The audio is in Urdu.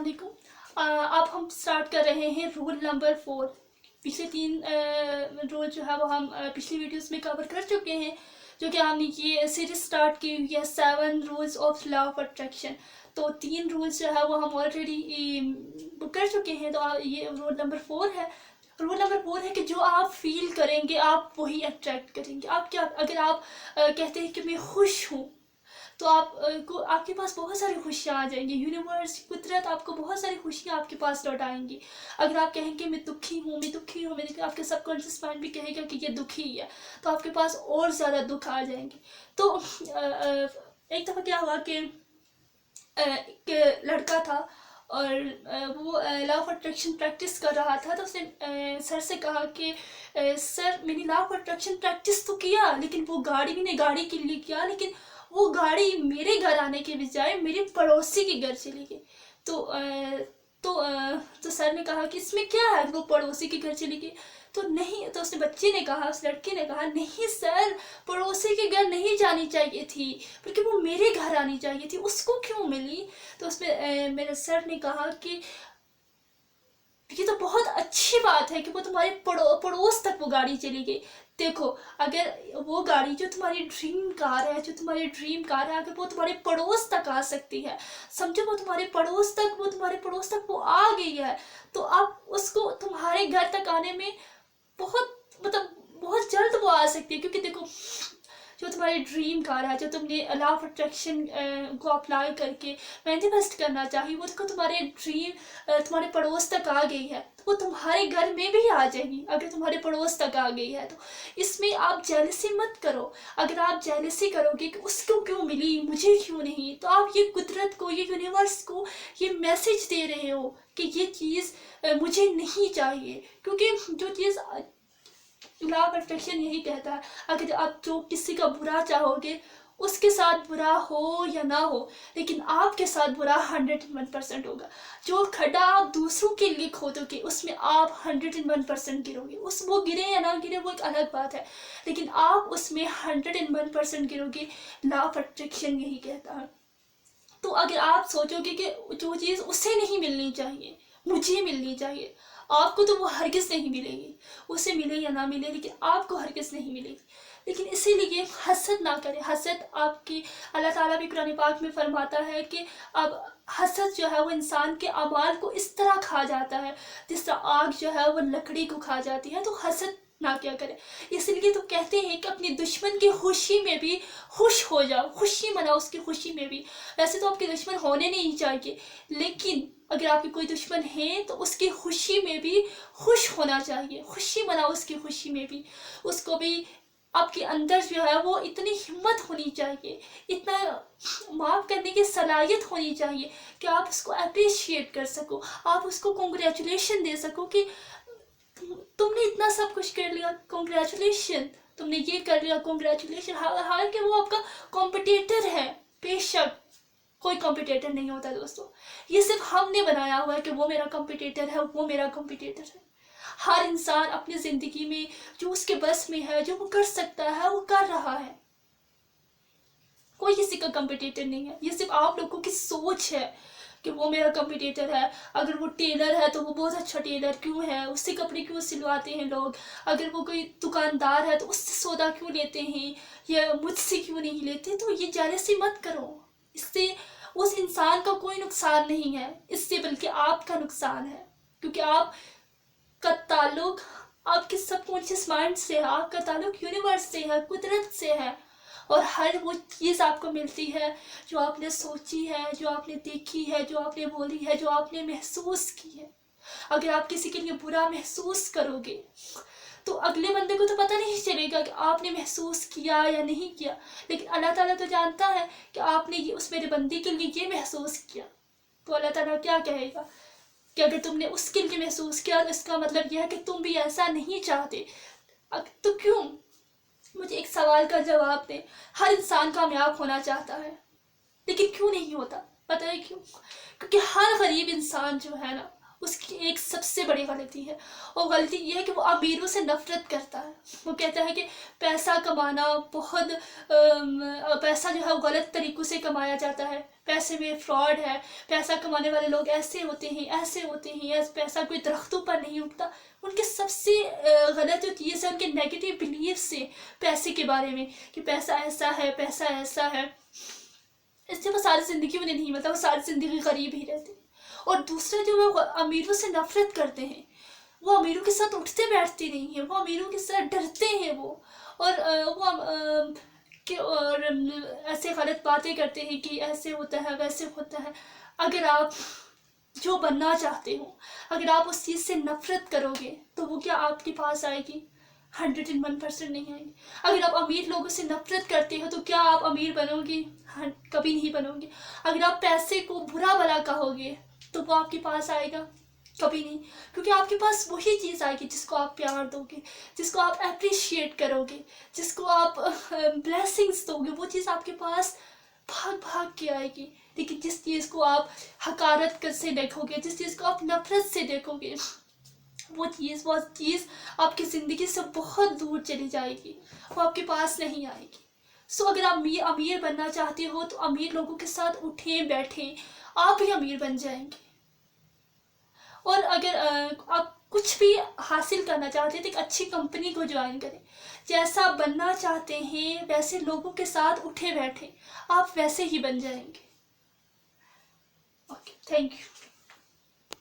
علیکم۔ اب ہم سٹارٹ کر رہے ہیں رول نمبر 4۔ پچھلے 3 رول جو ہے وہ ہم پچھلی ویڈیوز میں کور کر چکے ہیں، جو کہ ہم نے یہ سیریز سٹارٹ کی ہوئی ہے 7 rules of law of attraction. تو 3 رولز جو ہے وہ ہم آلریڈی کر چکے ہیں، تو یہ رول نمبر 4 ہے۔ رول نمبر 4 ہے کہ جو آپ فیل کریں گے آپ وہی اٹریکٹ کریں گے۔ آپ کیا، اگر آپ کہتے ہیں کہ میں خوش ہوں تو آپ کے پاس بہت ساری خوشیاں آ جائیں گی۔ یونیورس، قدرت آپ کو بہت ساری خوشیاں آپ کے پاس لوٹائیں گی۔ اگر آپ کہیں گے میں دکھی ہوں، آپ کے سب کانشیس مائنڈ بھی کہے گا کہ یہ دکھی ہے، تو آپ کے پاس اور زیادہ دکھ آ جائیں گے۔ تو ایک دفعہ کیا ہوا کہ ایک لڑکا تھا اور وہ لا آف اٹریکشن پریکٹس کر رہا تھا، تو اس نے سر سے کہا کہ سر میں نے لا آف اٹریکشن پریکٹس تو کیا، لیکن وہ گاڑی بھی نے گاڑی کے لیے کیا، لیکن وہ گاڑی میرے گھر آنے کے بجائے میرے پڑوسی کے گھر چلی گئی۔ تو سر نے کہا کہ اس میں کیا ہے، وہ پڑوسی کے گھر چلی گئی تو نہیں، تو اس بچے نے کہا، اس لڑکے نے کہا نہیں سر، پڑوسی کے گھر نہیں جانی چاہیے تھی بلکہ وہ میرے گھر آنی چاہیے تھی، اس کو کیوں ملی؟ تو اس میں میرے سر نے کہا کہ یہ تو بہت اچھی بات ہے کہ وہ تمہارے پڑوس تک وہ گاڑی چلی گئی۔ دیکھو، اگر وہ گاڑی جو تمہاری ڈریم کار ہے، اگر وہ تمہارے پڑوس تک آ سکتی ہے، سمجھو وہ تمہارے پڑوس تک وہ آ گئی ہے، تو اب اس کو تمہارے گھر تک آنے میں بہت جلد وہ آ سکتی ہے، کیونکہ دیکھو جو تمہاری ڈریم کار ہے، جو تم نے لا آف اٹریکشن کو اپلائی کر کے مینیفیسٹ کرنا چاہی، وہ دیکھو تمہارے پڑوس تک آ گئی ہے، تو وہ تمہارے گھر میں بھی آ جائے گی اگر تمہارے پڑوس تک آ گئی ہے۔ تو اس میں آپ جیلسی مت کرو۔ اگر آپ جیلسی کرو گے کہ اس کو کیوں ملی، مجھے کیوں نہیں، تو آپ یہ قدرت کو، یہ یونیورس کو یہ میسج دے رہے ہو کہ یہ چیز مجھے نہیں چاہیے، کیونکہ جو چیز لا آف اٹریکشن یہی کہتا ہے، اگر آپ جو کسی کا برا چاہو گے اس کے ساتھ برا ہو یا نہ ہو، لیکن آپ کے ساتھ برا 101% ہوگا۔ جو کھڈا آپ دوسروں کے لیے کھودو گے اس میں آپ 101% گرو گے، وہ گرے یا نہ گرے وہ ایک الگ بات ہے، لیکن آپ اس میں 101% گرو گے۔ لا آف اٹریکشن یہی کہتا ہے۔ تو اگر آپ سوچو گے کہ جو چیز اسے نہیں ملنی چاہیے مجھے ملنی چاہیے، آپ کو تو وہ ہرگز نہیں ملے گی، اسے ملے یا نہ ملے، لیکن آپ کو ہرگز نہیں ملے گی۔ لیکن اسی لیے حسد نہ کریں۔ حسد آپ کی، اللہ تعالیٰ بھی قرآن پاک میں فرماتا ہے کہ اب حسد جو ہے وہ انسان کے اعمال کو اس طرح کھا جاتا ہے جس طرح آگ جو ہے وہ لکڑی کو کھا جاتی ہے۔ تو حسد نہ کیا کرے، اس لیے تو کہتے ہیں کہ اپنی دشمن کی خوشی میں بھی خوش ہو جاؤ، خوشی مناؤ اس کی خوشی میں بھی۔ ویسے تو آپ کے دشمن ہونے نہیں چاہیے، لیکن اگر آپ کے کوئی دشمن ہیں تو اس کی خوشی میں بھی خوش ہونا چاہیے، خوشی مناؤ اس کی خوشی میں بھی۔ اس کو بھی آپ کے اندر جو ہے وہ اتنی ہمت ہونی چاہیے، اتنا معاف کرنے کی صلاحیت ہونی چاہیے کہ آپ اس کو اپریشیٹ کر سکو، آپ اس کو کنگریچولیشن دے سکو کہ تم نے اتنا سب کچھ کر لیا، کنگریچولیشن، تم نے یہ کر لیا، کنگریچولیشن۔ حالانکہ وہ آپ کا کمپٹیٹر ہے، بے شک کوئی کمپٹیٹر نہیں ہوتا دوستو، یہ صرف ہم نے بنایا ہوا ہے کہ وہ میرا کمپٹیٹر ہے، وہ میرا کمپٹیٹر ہے۔ ہر انسان اپنی زندگی میں جو اس کے بس میں ہے، جو وہ کر سکتا ہے وہ کر رہا ہے، کوئی کسی کا کمپٹیٹر نہیں ہے۔ یہ صرف آپ لوگوں کی سوچ ہے کہ وہ میرا کمپٹیٹر ہے، اگر وہ ٹیلر ہے تو وہ بہت اچھا ٹیلر کیوں ہے، اس سے کپڑے کیوں سلواتے ہیں لوگ، اگر وہ کوئی دکاندار ہے تو اس سے سودا کیوں لیتے ہیں یا مجھ سے کیوں نہیں لیتے۔ تو یہ جیلسی مت کرو، اس سے اس انسان کا کوئی نقصان نہیں ہے، اس سے بلکہ آپ کا نقصان ہے، کیونکہ آپ کا تعلق آپ کے سب کانشیس مائنڈ سے ہے، آپ کا تعلق یونیورس سے ہے، قدرت سے ہے، اور ہر وہ چیز آپ کو ملتی ہے جو آپ نے سوچی ہے، جو آپ نے دیکھی ہے، جو آپ نے بولی ہے، جو آپ نے محسوس کی ہے۔ اگر آپ کسی کے لیے برا محسوس کرو گے تو اگلے بندے کو تو پتہ نہیں چلے گا کہ آپ نے محسوس کیا یا نہیں کیا، لیکن اللہ تعالیٰ تو جانتا ہے کہ آپ نے اس میرے بندے کے لیے یہ محسوس کیا۔ تو اللہ تعالیٰ کیا کہے گا کہ اگر تم نے اس کے لیے محسوس کیا تو اس کا مطلب یہ ہے کہ تم بھی ایسا نہیں چاہتے، تو کیوں؟ مجھے ایک سوال کا جواب دیں۔ ہر انسان کامیاب ہونا چاہتا ہے، لیکن کیوں نہیں ہوتا؟ پتہ ہے کیوں؟ کیونکہ ہر غریب انسان جو ہے نا اس کی ایک سب سے بڑی غلطی ہے. اور غلطی یہ ہے کہ وہ امیروں سے نفرت کرتا ہے. وہ کہتا ہے کہ پیسہ کمانا بہت پیسہ جو ہے وہ غلط طریقوں سے کمایا جاتا ہے، پیسے میں فراڈ ہے، پیسہ کمانے والے لوگ ایسے ہوتے ہیں ایسے ہوتے ہیں، پیسہ کوئی درختوں پر نہیں اگتا. ان کے سب سے غلط جو چیز ہے ان کے نیگیٹو بلیف سے پیسے کے بارے میں کہ پیسہ ایسا ہے، پیسہ ایسا ہے، اس سے وہ ساری زندگی انہیں نہیں ملتا، وہ ساری زندگی غریب ہی رہتے ہیں. اور دوسرے جو ہے وہ امیروں سے نفرت کرتے ہیں، وہ امیروں کے ساتھ اٹھتے بیٹھتے نہیں ہیں، وہ امیروں کے ساتھ ڈرتے ہیں وہ، اور ایسے غلط باتیں کرتے ہیں کہ ایسے ہوتا ہے ویسے ہوتا ہے. اگر آپ جو بننا چاہتے ہو، اگر آپ اس چیز سے نفرت کرو گے تو وہ کیا آپ کے پاس آئے گی؟ 101% نہیں آئے گی. اگر آپ امیر لوگوں سے نفرت کرتے ہو تو کیا آپ امیر بنو گے؟ کبھی نہیں بنو گے. اگر آپ پیسے کو برا بھلا کہو گے تو وہ آپ کے پاس آئے گا؟ کبھی نہیں. کیونکہ آپ کے پاس وہی چیز آئے گی جس کو آپ پیار دو گے، جس کو آپ اپریشیٹ کرو گے، جس کو آپ بلیسنگس دو گے، وہ چیز آپ کے پاس بھاگ بھاگ کے آئے گی. لیکن جس چیز کو آپ حقارت سے دیکھو گے، جس چیز کو آپ نفرت سے دیکھو گے، وہ چیز آپ کی زندگی سے بہت دور چلی جائے گی، وہ آپ کے پاس نہیں آئے گی. سو اگر آپ امیر بننا چاہتے ہو تو امیر لوگوں کے ساتھ اٹھیں بیٹھیں، آپ بھی امیر بن جائیں گے. اور اگر آپ کچھ بھی حاصل کرنا چاہتے ہیں تو ایک اچھی کمپنی کو جوائن کریں. جیسا بننا چاہتے ہیں ویسے لوگوں کے ساتھ اٹھے بیٹھیں، آپ ویسے ہی بن جائیں گے. Okay, thank you.